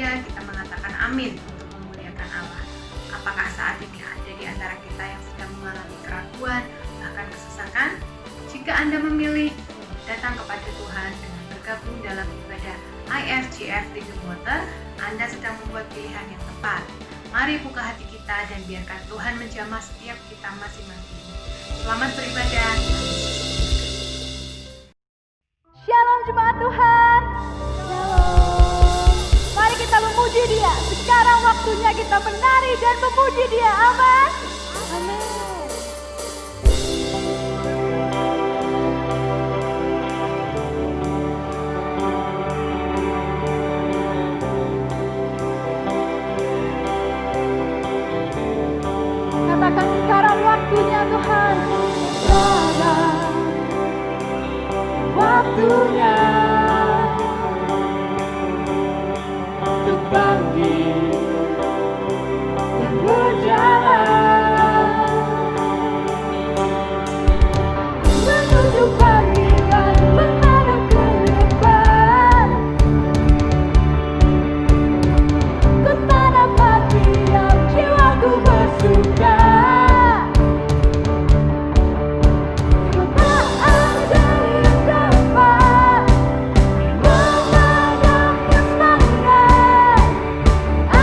berbahagia, kita mengatakan amin untuk memuliakan Allah. Apakah saat ini ada di antara kita yang sedang mengalami keraguan, bahkan kesesakan? Jika Anda memilih datang kepada Tuhan dengan bergabung dalam ibadah IFGF Living Water, Anda sedang membuat pilihan yang tepat. Mari buka hati kita dan biarkan Tuhan menjamah setiap kita masing-masing. Selamat beribadah. Shalom jemaat Tuhan. Shalom. Mari kita memuji Dia. Sekarang waktunya kita menari dan memuji Dia. Amin. Amin. Katakan sekarang waktunya Tuhan. Sekarang waktunya untuk bangkit dan berjalan menuju pagi dan menghadap ke depan. Ku tanam hati yang jiwaku bersuka. I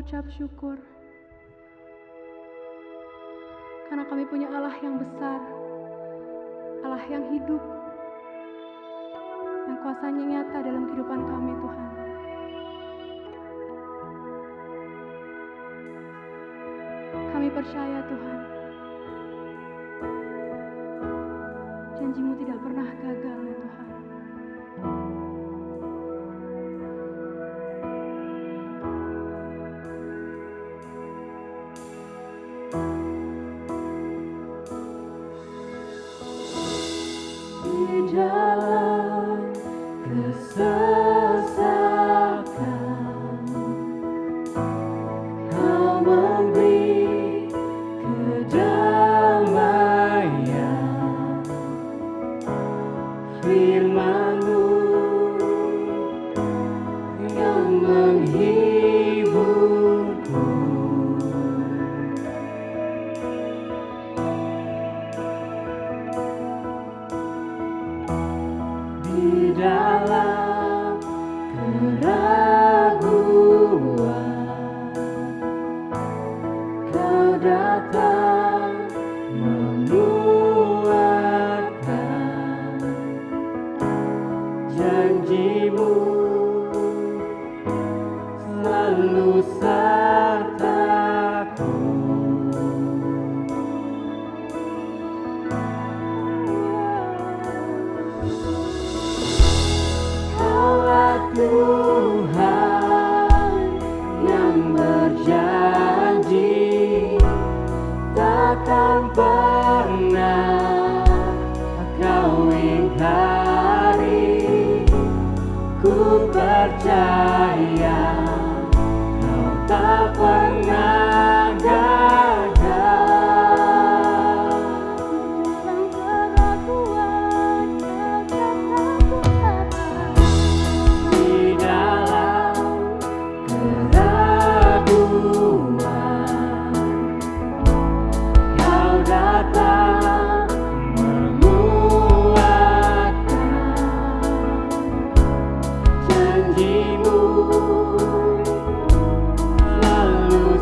mengucap syukur. Karena kami punya Allah yang besar, Allah yang hidup, yang kuasanya nyata dalam kehidupan kami, Tuhan. Kami percaya, Tuhan, janji-Mu tidak pernah gagal, ya Tuhan. Di dalam kesesakan, Kau memberi kedamaian. Firman-Mu yang menghiburku. Di dalam keraguan, Kau datang menguatkan. Janji-Mu selalu sertaku. Kaulah Tuhan yang berjanji, takkan pernah Kau ingkari. Ku percaya Kau tak pernah gagal. Dalam keraguan Kau tetap kuatkan. Di dalam keraguan Kau datang menguatkan. Janji-Mu selalu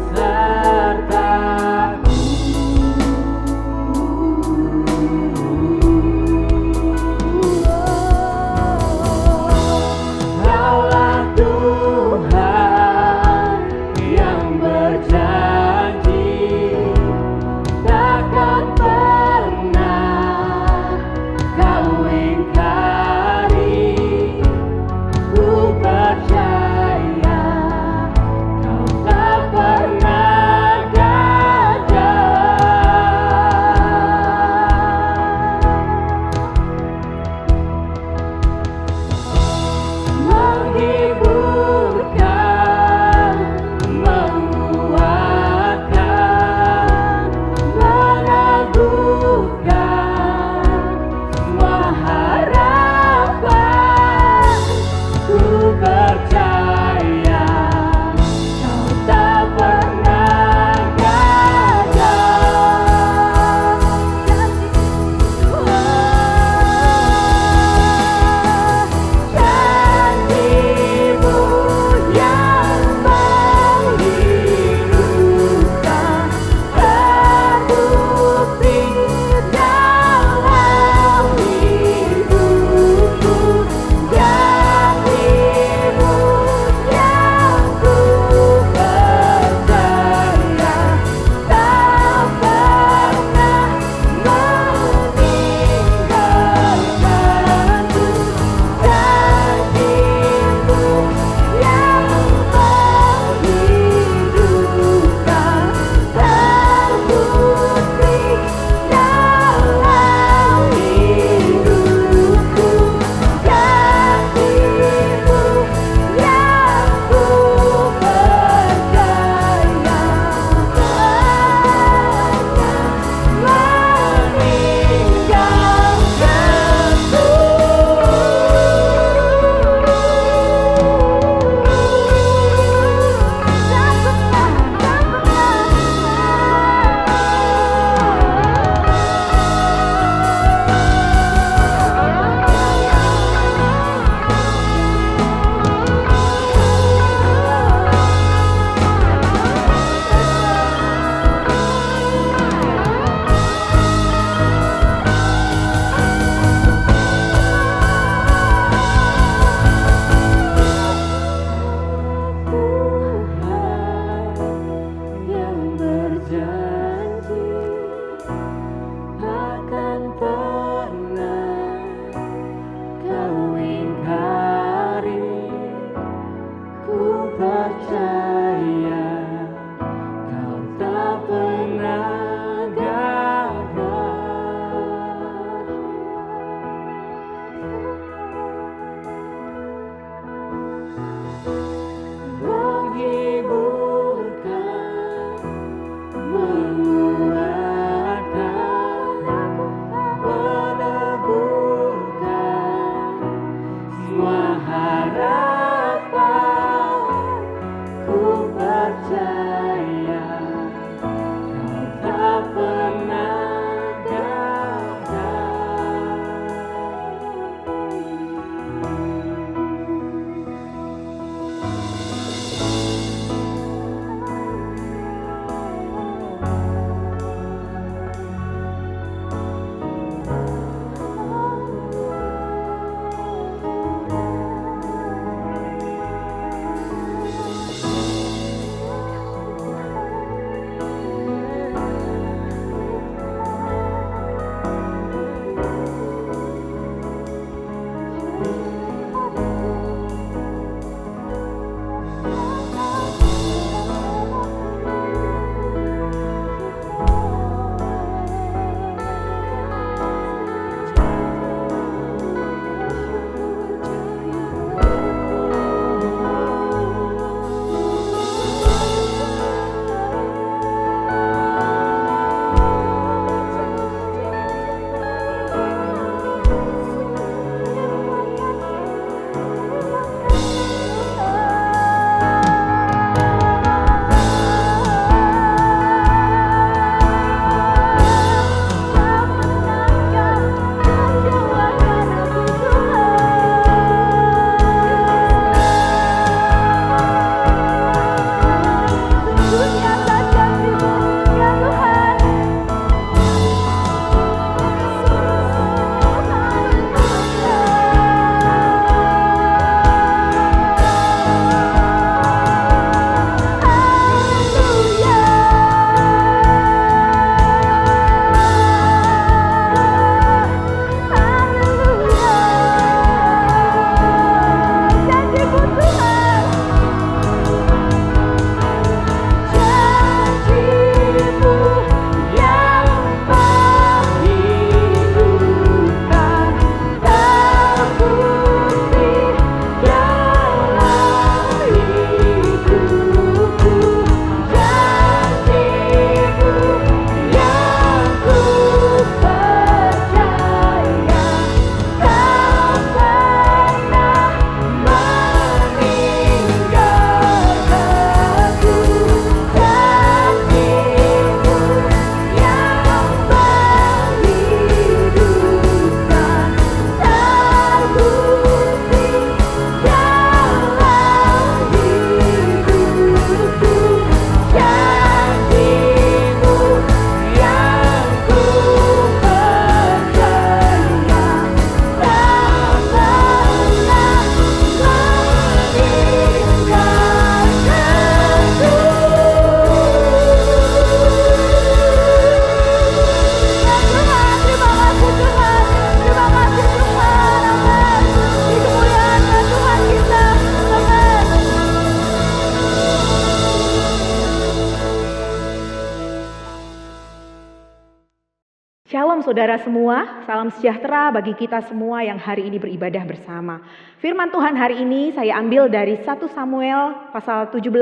Shalom saudara semua, salam sejahtera bagi kita semua yang hari ini beribadah bersama. Firman Tuhan hari ini saya ambil dari 1 Samuel pasal 17,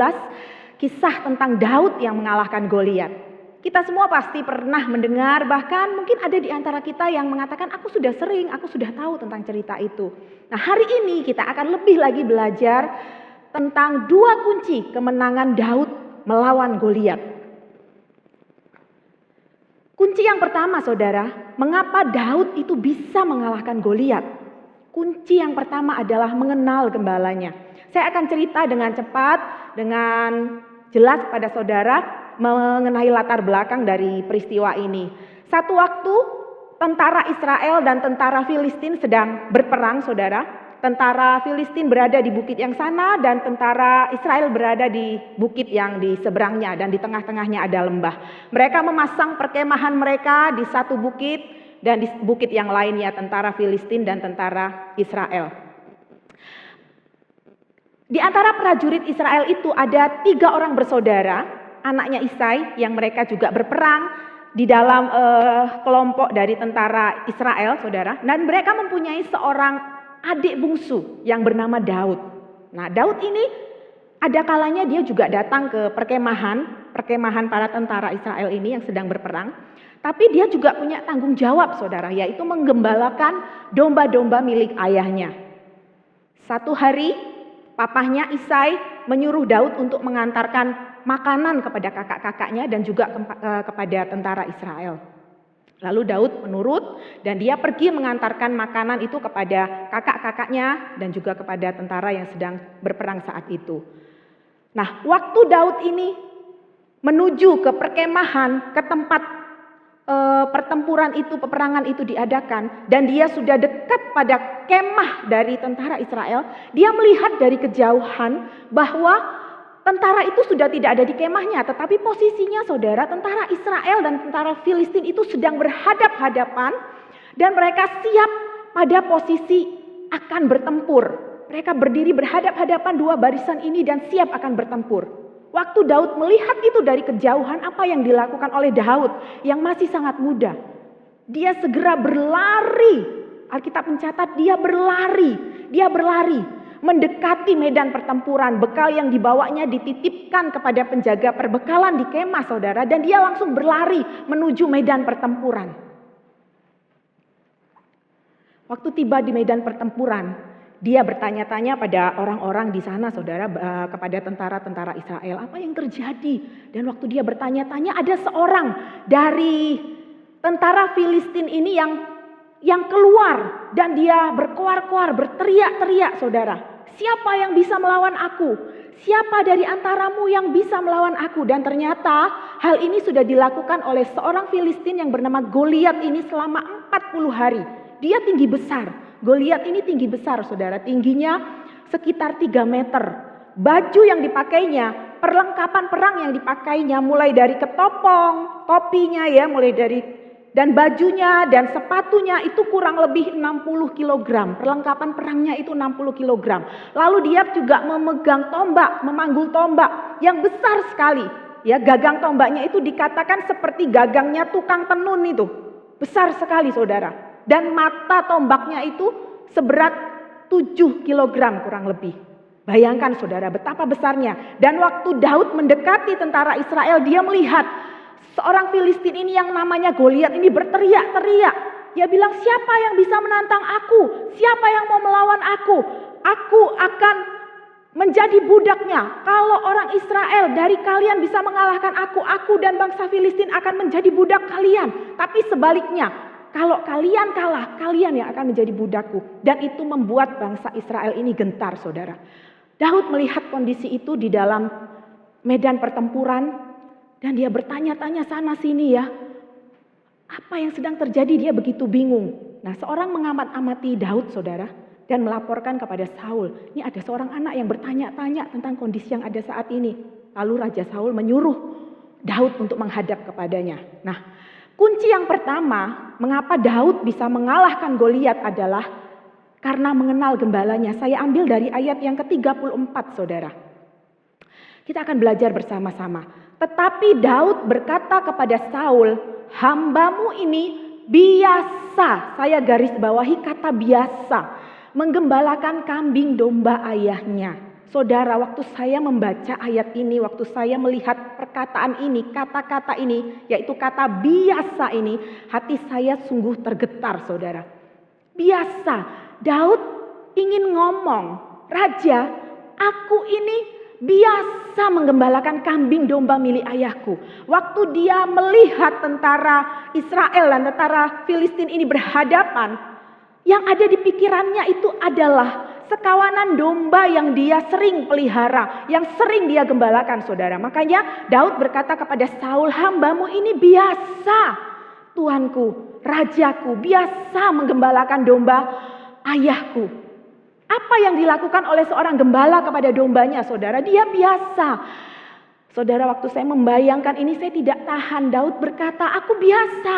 kisah tentang Daud yang mengalahkan Goliat. Kita semua pasti pernah mendengar, bahkan mungkin ada di antara kita yang mengatakan aku sudah tahu tentang cerita itu. Nah hari ini kita akan lebih lagi belajar tentang dua kunci kemenangan Daud melawan Goliat. Kunci yang pertama saudara, mengapa Daud itu bisa mengalahkan Goliat? Kunci yang pertama adalah mengenal gembalanya. Saya akan cerita dengan cepat, dengan jelas pada saudara mengenai latar belakang dari peristiwa ini. Satu waktu tentara Israel dan tentara Filistin sedang berperang saudara. Tentara Filistin berada di bukit yang sana dan tentara Israel berada di bukit yang di seberangnya dan di tengah-tengahnya ada lembah. Mereka memasang perkemahan mereka di satu bukit dan di bukit yang lainnya tentara Filistin dan tentara Israel. Di antara prajurit Israel itu ada 3 orang bersaudara, anaknya Isai yang mereka juga berperang di dalam kelompok dari tentara Israel saudara. Dan mereka mempunyai seorang adik bungsu yang bernama Daud. Nah Daud ini ada kalanya dia juga datang ke perkemahan para tentara Israel ini yang sedang berperang. Tapi dia juga punya tanggung jawab saudara, yaitu menggembalakan domba-domba milik ayahnya. Satu hari papahnya Isai menyuruh Daud untuk mengantarkan makanan kepada kakak-kakaknya dan juga kepada tentara Israel. Lalu Daud menurut dan dia pergi mengantarkan makanan itu kepada kakak-kakaknya dan juga kepada tentara yang sedang berperang saat itu. Nah, waktu Daud ini menuju ke perkemahan, ke tempat pertempuran itu, peperangan itu diadakan dan dia sudah dekat pada kemah dari tentara Israel, dia melihat dari kejauhan bahwa tentara itu sudah tidak ada di kemahnya, tetapi posisinya saudara, tentara Israel dan tentara Filistin itu sedang berhadap-hadapan dan mereka siap pada posisi akan bertempur. Mereka berdiri berhadap-hadapan dua barisan ini dan siap akan bertempur. Waktu Daud melihat itu dari kejauhan, apa yang dilakukan oleh Daud yang masih sangat muda? Dia segera berlari. Alkitab mencatat dia berlari. Mendekati medan pertempuran, bekal yang dibawanya dititipkan kepada penjaga perbekalan di kemah saudara, dan dia langsung berlari menuju medan pertempuran. Waktu tiba di medan pertempuran, dia bertanya-tanya pada orang-orang di sana saudara, kepada tentara-tentara Israel, apa yang terjadi? Dan waktu dia bertanya-tanya, ada seorang dari tentara Filistin ini yang keluar dan dia berkoar-koar, berteriak-teriak saudara. Siapa yang bisa melawan aku? Siapa dari antaramu yang bisa melawan aku? Dan ternyata hal ini sudah dilakukan oleh seorang Filistin yang bernama Goliat ini selama 40 hari. Dia tinggi besar. Goliat ini tinggi besar saudara. Tingginya sekitar 3 meter. Baju yang dipakainya, perlengkapan perang yang dipakainya mulai dari ketopong, topinya ya, mulai dari dan bajunya dan sepatunya itu kurang lebih 60 kg. Perlengkapan perangnya itu 60 kg. Lalu dia juga memegang tombak, memanggul tombak yang besar sekali. Ya, gagang tombaknya itu dikatakan seperti gagangnya tukang tenun itu. Besar sekali saudara. Dan mata tombaknya itu seberat 7 kg kurang lebih. Bayangkan saudara betapa besarnya. Dan waktu Daud mendekati tentara Israel, dia melihat seorang Filistin ini yang namanya Goliat ini berteriak-teriak. Dia bilang, siapa yang bisa menantang aku? Siapa yang mau melawan aku? Aku akan menjadi budaknya. Kalau orang Israel dari kalian bisa mengalahkan aku dan bangsa Filistin akan menjadi budak kalian. Tapi sebaliknya, kalau kalian kalah, kalian yang akan menjadi budakku. Dan itu membuat bangsa Israel ini gentar saudara. Daud melihat kondisi itu di dalam medan pertempuran. Dan dia bertanya-tanya sana sini ya. Apa yang sedang terjadi, dia begitu bingung. Nah seorang mengamat-amati Daud saudara. Dan melaporkan kepada Saul. Ini ada seorang anak yang bertanya-tanya tentang kondisi yang ada saat ini. Lalu Raja Saul menyuruh Daud untuk menghadap kepadanya. Nah kunci yang pertama mengapa Daud bisa mengalahkan Goliat adalah karena mengenal gembalanya. Saya ambil dari ayat yang ke-34 saudara. Kita akan belajar bersama-sama. Tetapi Daud berkata kepada Saul, hambamu ini biasa, saya garis bawahi kata biasa, menggembalakan kambing domba ayahnya. Saudara, waktu saya membaca ayat ini, waktu saya melihat perkataan ini, kata-kata ini, yaitu kata biasa ini, hati saya sungguh tergetar, saudara. Biasa, Daud ingin ngomong, Raja, aku ini biasa menggembalakan kambing domba milik ayahku. Waktu dia melihat tentara Israel dan tentara Filistin ini berhadapan, yang ada di pikirannya itu adalah sekawanan domba yang dia sering pelihara, yang sering dia gembalakan, saudara. Makanya Daud berkata kepada Saul, hambamu ini biasa, Tuanku, rajaku, biasa menggembalakan domba ayahku. Apa yang dilakukan oleh seorang gembala kepada dombanya, saudara? Dia biasa. Saudara, waktu saya membayangkan ini saya tidak tahan. Daud berkata, aku biasa.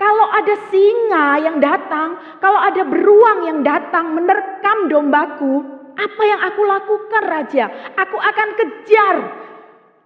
Kalau ada singa yang datang, kalau ada beruang yang datang menerkam dombaku, apa yang aku lakukan, Raja? Aku akan kejar.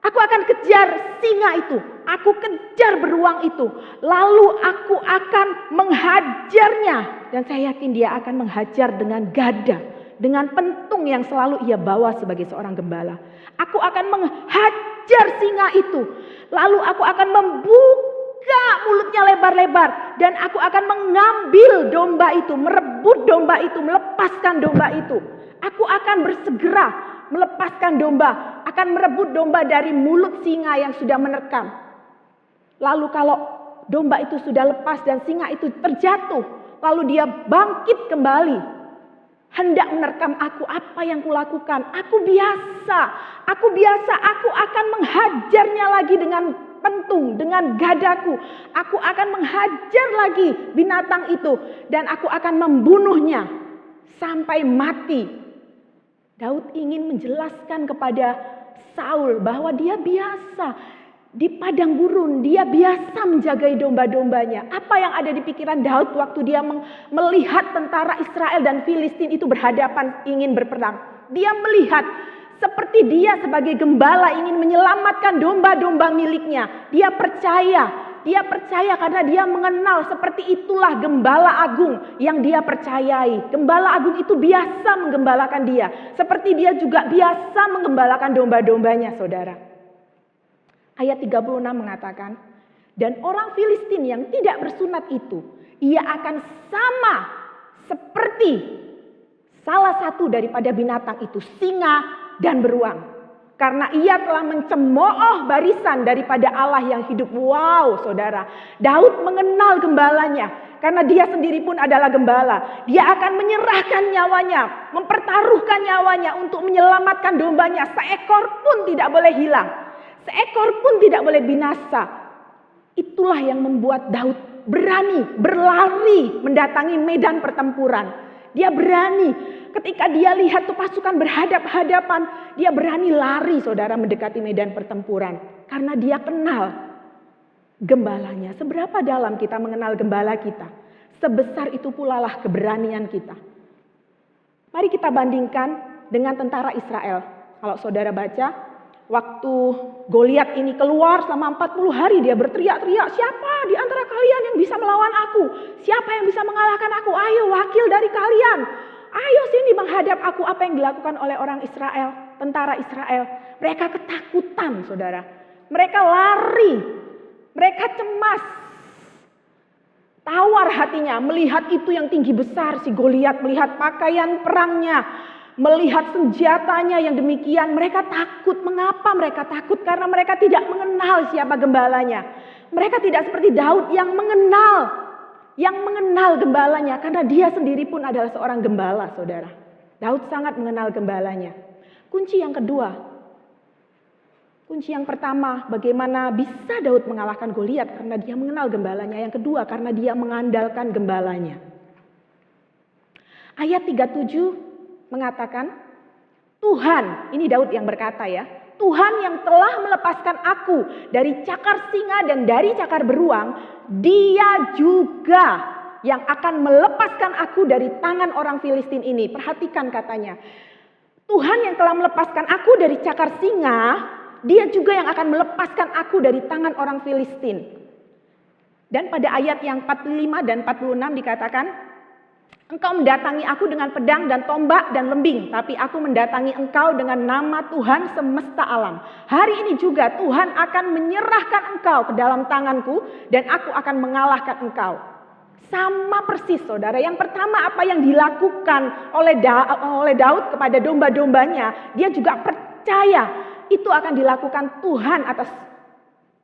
Aku akan kejar singa itu. Aku kejar beruang itu. Lalu aku akan menghajarnya. Dan saya yakin dia akan menghajar dengan gada. Dengan pentung yang selalu ia bawa sebagai seorang gembala. Aku akan menghajar singa itu. Lalu aku akan membuka mulutnya lebar-lebar. Dan aku akan mengambil domba itu. Merebut domba itu. Melepaskan domba itu. Aku akan bersegera melepaskan domba. Akan merebut domba dari mulut singa yang sudah menerkam. Lalu kalau domba itu sudah lepas dan singa itu terjatuh. Lalu dia bangkit kembali. Hendak menerkam aku, apa yang kulakukan? Aku biasa, aku akan menghajarnya lagi dengan pentung, dengan gadaku. Aku akan menghajar lagi binatang itu dan aku akan membunuhnya sampai mati. Daud ingin menjelaskan kepada Saul bahwa dia biasa. Di padang gurun dia biasa menjagai domba-dombanya. Apa yang ada di pikiran Daud waktu dia melihat tentara Israel dan Filistin itu berhadapan ingin berperang. Dia melihat seperti dia sebagai gembala ingin menyelamatkan domba-domba miliknya. Dia percaya karena dia mengenal seperti itulah gembala agung yang dia percayai. Gembala agung itu biasa menggembalakan dia. Seperti dia juga biasa menggembalakan domba-dombanya, saudara. Ayat 36 mengatakan, dan orang Filistin yang tidak bersunat itu, ia akan sama seperti salah satu daripada binatang itu, singa dan beruang. Karena ia telah mencemooh barisan daripada Allah yang hidup. Wow, saudara, Daud mengenal gembalanya. Karena dia sendiri pun adalah gembala. Dia akan menyerahkan nyawanya, mempertaruhkan nyawanya untuk menyelamatkan dombanya. Seekor pun tidak boleh hilang. Seekor pun tidak boleh binasa. Itulah yang membuat Daud berani berlari mendatangi medan pertempuran. Dia berani ketika dia lihat tuh pasukan berhadap-hadapan. Dia berani lari, saudara, mendekati medan pertempuran. Karena dia kenal gembalanya. Seberapa dalam kita mengenal gembala kita, sebesar itu pula lah keberanian kita. Mari kita bandingkan dengan tentara Israel. Kalau saudara baca, waktu Goliat ini keluar selama 40 hari dia berteriak-teriak, siapa di antara kalian yang bisa melawan aku? Siapa yang bisa mengalahkan aku? Ayo wakil dari kalian. Ayo sini menghadap aku. Apa yang dilakukan oleh orang Israel, tentara Israel? Mereka ketakutan, saudara. Mereka lari. Mereka cemas. Tawar hatinya melihat itu yang tinggi besar si Goliat, melihat pakaian perangnya. Melihat senjatanya yang demikian, mereka takut. Mengapa mereka takut? Karena mereka tidak mengenal siapa gembalanya. Mereka tidak seperti Daud yang mengenal gembalanya. Karena dia sendiri pun adalah seorang gembala, saudara. Daud sangat mengenal gembalanya. Kunci yang kedua. Kunci yang pertama, bagaimana bisa Daud mengalahkan Goliat? Karena dia mengenal gembalanya. Yang kedua, karena dia mengandalkan gembalanya. Ayat 37 mengatakan, Tuhan, ini Daud yang berkata ya, Tuhan yang telah melepaskan aku dari cakar singa dan dari cakar beruang, dia juga yang akan melepaskan aku dari tangan orang Filistin ini. Perhatikan katanya, Tuhan yang telah melepaskan aku dari cakar singa, dia juga yang akan melepaskan aku dari tangan orang Filistin. Dan pada ayat yang 45 dan 46 dikatakan, engkau mendatangi aku dengan pedang dan tombak dan lembing, tapi aku mendatangi engkau dengan nama Tuhan semesta alam. Hari ini juga Tuhan akan menyerahkan engkau ke dalam tanganku dan aku akan mengalahkan engkau. Sama persis saudara, yang pertama apa yang dilakukan oleh Daud kepada domba-dombanya, dia juga percaya itu akan dilakukan Tuhan atas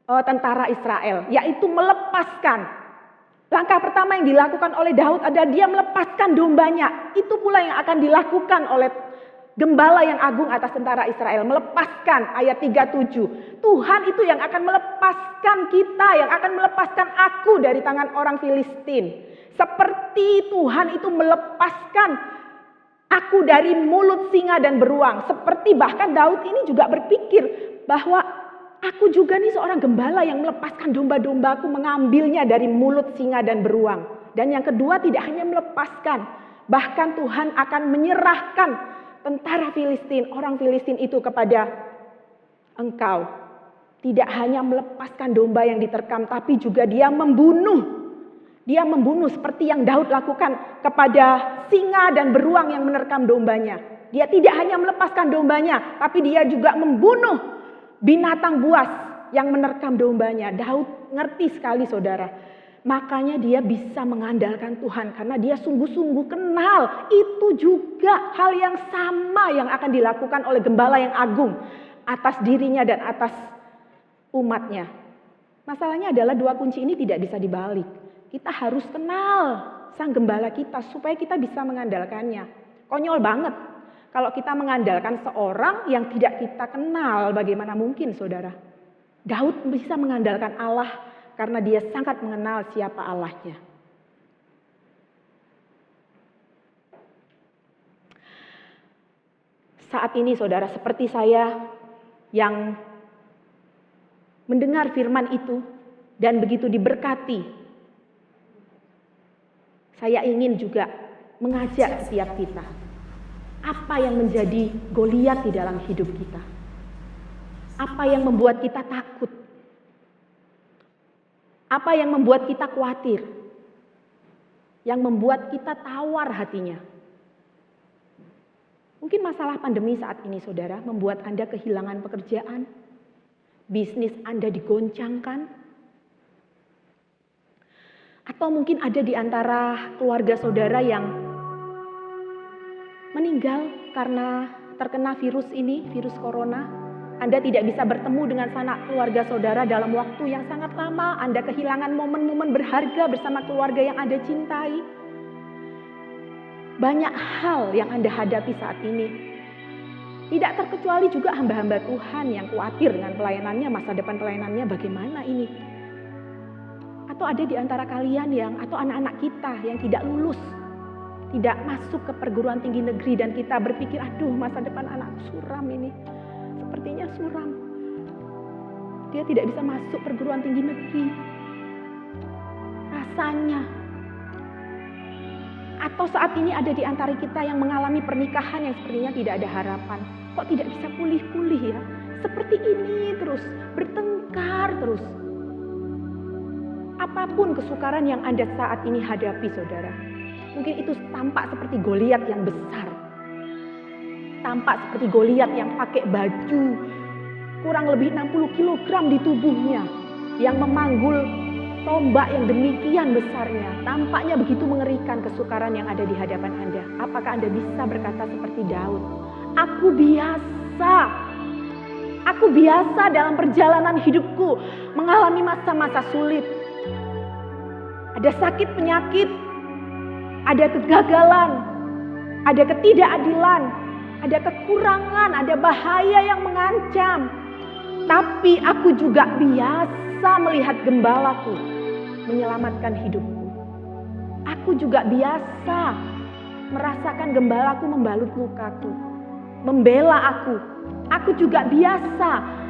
tentara Israel, yaitu melepaskan. Langkah pertama yang dilakukan oleh Daud adalah dia melepaskan dombanya. Itu pula yang akan dilakukan oleh gembala yang agung atas tentara Israel. Melepaskan, ayat 37. Tuhan itu yang akan melepaskan kita, yang akan melepaskan aku dari tangan orang Filistin. Seperti Tuhan itu melepaskan aku dari mulut singa dan beruang. Seperti bahkan Daud ini juga berpikir bahwa aku juga nih seorang gembala yang melepaskan domba-dombaku, mengambilnya dari mulut singa dan beruang. Dan yang kedua, tidak hanya melepaskan, bahkan Tuhan akan menyerahkan tentara Filistin, orang Filistin itu kepada engkau. Tidak hanya melepaskan domba yang diterkam, tapi juga dia membunuh. Dia membunuh seperti yang Daud lakukan kepada singa dan beruang yang menerkam dombanya. Dia tidak hanya melepaskan dombanya, tapi dia juga membunuh binatang buas yang menerkam dombanya. Daud ngerti sekali saudara. Makanya dia bisa mengandalkan Tuhan karena dia sungguh-sungguh kenal. Itu juga hal yang sama yang akan dilakukan oleh gembala yang agung atas dirinya dan atas umatnya. Masalahnya adalah dua kunci ini tidak bisa dibalik. Kita harus kenal sang gembala kita supaya kita bisa mengandalkannya. Konyol banget kalau kita mengandalkan seorang yang tidak kita kenal. Bagaimana mungkin saudara? Daud bisa mengandalkan Allah karena dia sangat mengenal siapa Allahnya. Saat ini saudara, seperti saya yang mendengar firman itu dan begitu diberkati, saya ingin juga mengajak setiap kita. Apa yang menjadi Goliat di dalam hidup kita? Apa yang membuat kita takut? Apa yang membuat kita khawatir? Yang membuat kita tawar hatinya? Mungkin masalah pandemi saat ini saudara membuat Anda kehilangan pekerjaan, bisnis Anda digoncangkan, atau mungkin ada di antara keluarga saudara yang meninggal karena terkena virus ini, virus corona. Anda tidak bisa bertemu dengan sanak keluarga saudara dalam waktu yang sangat lama. Anda kehilangan momen-momen berharga bersama keluarga yang Anda cintai. Banyak hal yang Anda hadapi saat ini. Tidak terkecuali juga hamba-hamba Tuhan yang khawatir dengan pelayanannya, masa depan pelayanannya bagaimana ini. Atau ada di antara kalian atau anak-anak kita yang tidak lulus, tidak masuk ke perguruan tinggi negeri dan kita berpikir, aduh masa depan anakku suram ini. Sepertinya suram. Dia tidak bisa masuk perguruan tinggi negeri. Rasanya. Atau saat ini ada di antara kita yang mengalami pernikahan yang sepertinya tidak ada harapan. Kok tidak bisa pulih-pulih ya? Seperti ini terus, bertengkar terus. Apapun kesukaran yang Anda saat ini hadapi saudara. Mungkin itu tampak seperti Goliat yang besar. Tampak seperti Goliat yang pakai baju kurang lebih 60 kg di tubuhnya, yang memanggul tombak yang demikian besarnya. Tampaknya begitu mengerikan kesukaran yang ada di hadapan Anda. Apakah Anda bisa berkata seperti Daud? Aku biasa dalam perjalanan hidupku mengalami masa-masa sulit. Ada sakit penyakit, ada kegagalan, ada ketidakadilan, ada kekurangan, ada bahaya yang mengancam. Tapi aku juga biasa melihat gembalaku menyelamatkan hidupku. Aku juga biasa merasakan gembalaku membalut lukaku, membela aku. Aku juga biasa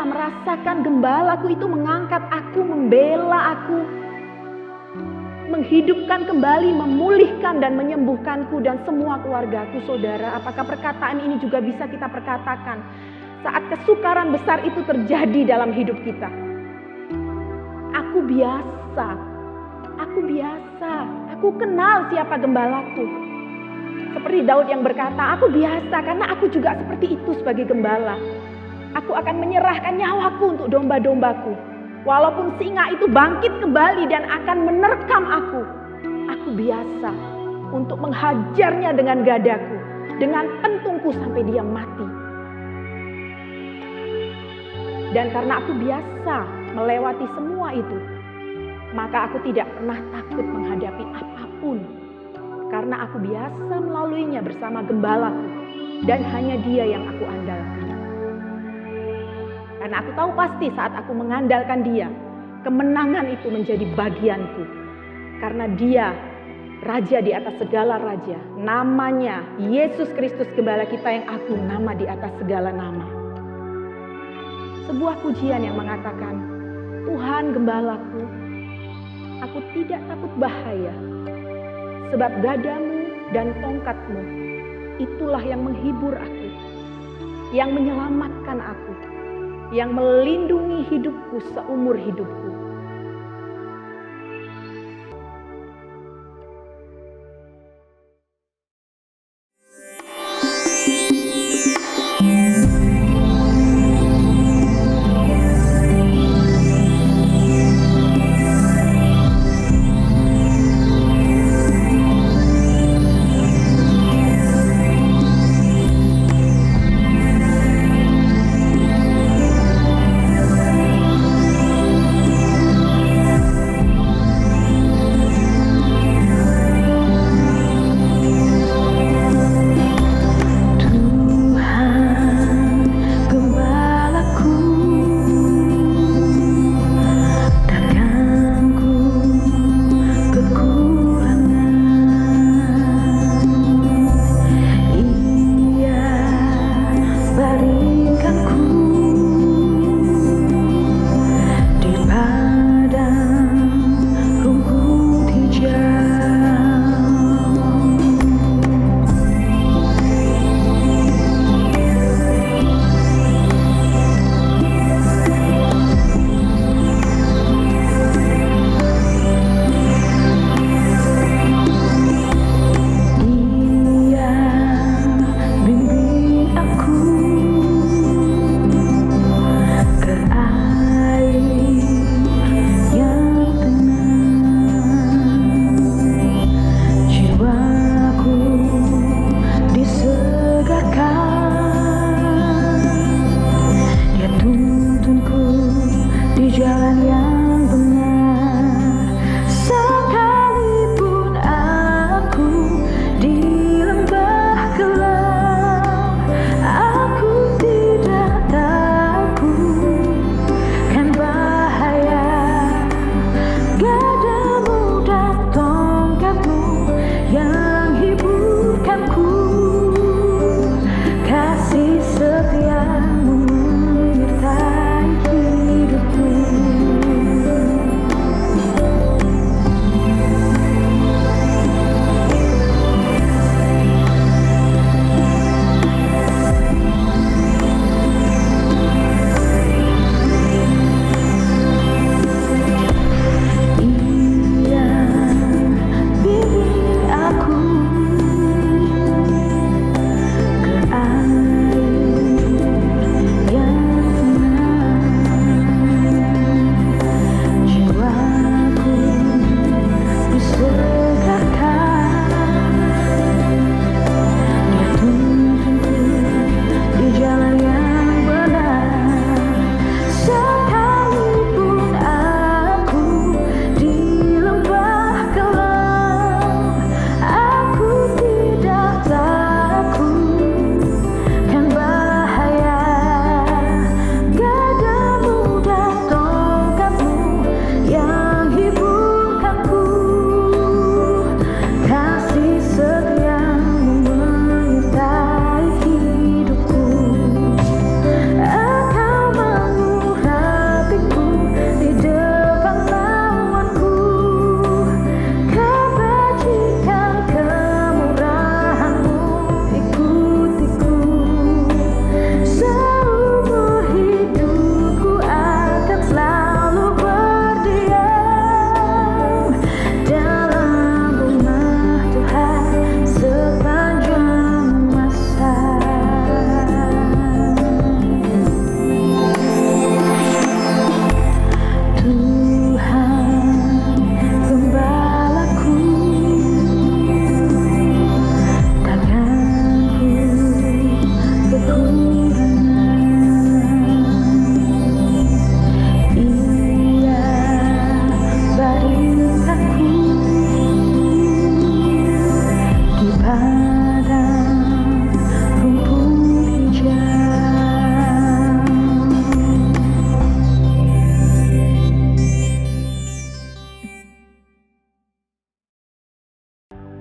merasakan gembalaku itu mengangkat aku, membela aku, menghidupkan kembali, memulihkan dan menyembuhkanku dan semua keluargaku saudara. Apakah perkataan ini juga bisa kita perkatakan saat kesukaran besar itu terjadi dalam hidup kita? aku biasa. Aku kenal siapa gembalaku. Seperti Daud yang berkata, aku biasa karena aku juga seperti itu sebagai gembala. Aku akan menyerahkan nyawaku untuk domba-dombaku. Walaupun singa itu bangkit kembali dan akan menerkam aku biasa untuk menghajarnya dengan gadaku, dengan pentungku sampai dia mati. Dan karena aku biasa melewati semua itu, maka aku tidak pernah takut menghadapi apapun. Karena aku biasa melaluinya bersama gembalaku, dan hanya dia yang aku andalkan. Karena aku tahu pasti saat aku mengandalkan dia, kemenangan itu menjadi bagianku. Karena dia Raja di atas segala raja, namanya Yesus Kristus Gembala kita yang agung, nama di atas segala nama. Sebuah pujian yang mengatakan, Tuhan Gembalaku, aku tidak takut bahaya, sebab gadamu dan tongkatmu, itulah yang menghibur aku, yang menyelamatkan aku, yang melindungi hidupku seumur hidupku.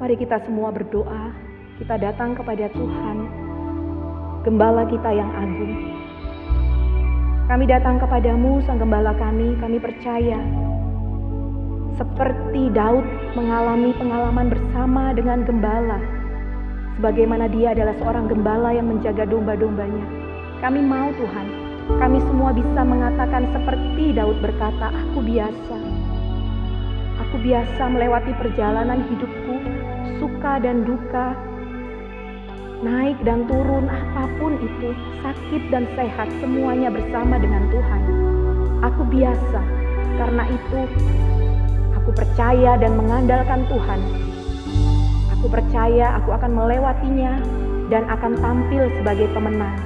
Mari kita semua berdoa, kita datang kepada Tuhan, Gembala kita yang agung. Kami datang kepadamu, Sang Gembala kami percaya. Seperti Daud mengalami pengalaman bersama dengan Gembala, sebagaimana dia adalah seorang gembala yang menjaga domba-dombanya. Kami mau Tuhan, kami semua bisa mengatakan seperti Daud berkata, aku biasa melewati perjalanan hidupku, suka dan duka, naik dan turun, apapun itu, sakit dan sehat, semuanya bersama dengan Tuhan. Aku biasa, karena itu aku percaya dan mengandalkan Tuhan. Aku percaya aku akan melewatinya dan akan tampil sebagai pemenang.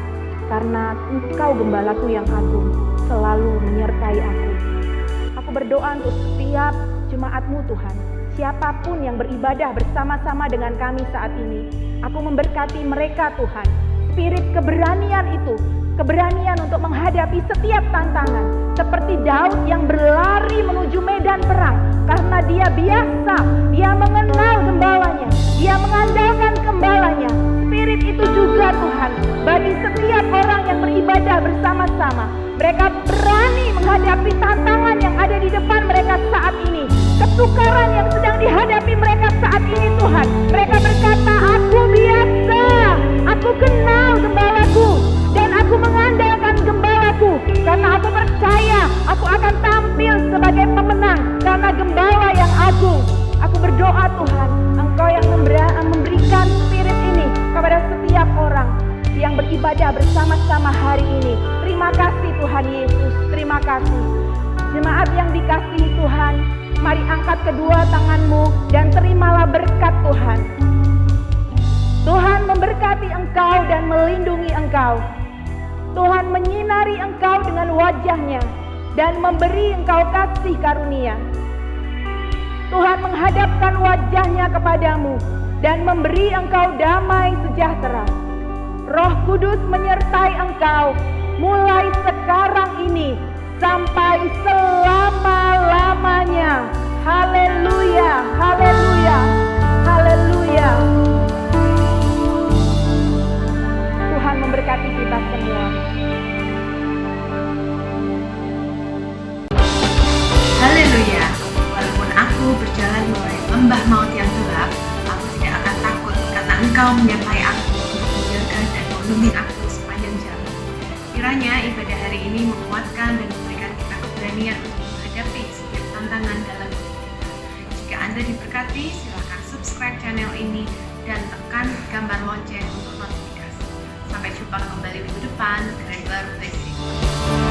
Karena Engkau Gembalaku yang agung selalu menyertai aku. Aku berdoa untuk setiap jemaat-Mu Tuhan. Siapapun yang beribadah bersama-sama dengan kami saat ini. Aku memberkati mereka Tuhan. Spirit keberanian itu. Keberanian untuk menghadapi setiap tantangan. Seperti Daud yang berlari menuju medan perang. Karena dia biasa. Dia mengenal gembalanya. Dia mengandalkan gembalanya. Spirit itu juga Tuhan. Bagi setiap orang yang beribadah bersama-sama. Mereka berani menghadapi tantangan yang ada di depan mereka saat ini. Kesukaran yang sedang dihadapi mereka saat ini Tuhan. Mereka berkata, aku biasa. Aku kenal gembalaku. Dan aku mengandalkan gembalaku. Karena aku percaya aku akan tampil sebagai pemenang. Karena gembala yang agung. Aku berdoa Tuhan, Engkau yang memberikan spirit ini kepada setiap orang yang beribadah bersama-sama hari ini. Terima kasih Tuhan Yesus, terima kasih. Jemaat yang dikasihi Tuhan, mari angkat kedua tanganmu dan terimalah berkat Tuhan. Tuhan memberkati engkau dan melindungi engkau. Tuhan menyinari engkau dengan wajahnya dan memberi engkau kasih karunia. Tuhan menghadapkan wajahnya kepadamu dan memberi engkau damai sejahtera. Roh Kudus menyertai engkau mulai sekarang ini sampai selama-lamanya. Haleluya, haleluya, haleluya. Tuhan memberkati kita semua. Haleluya. Walaupun aku berjalan melalui lembah maut yang gelap, aku tidak akan takut karena Engkau menyertai aku untuk menjaga dan membimbing aku sepanjang jalan. Kiranya ibadah hari ini menguatkan dan memberikan kita keberanian untuk menghadapi setiap tantangan dalam hidup kita. Jika Anda diberkati, silakan subscribe channel ini dan tekan gambar lonceng untuk notifikasi. Sampai jumpa kembali minggu depan dengan baru Blessing.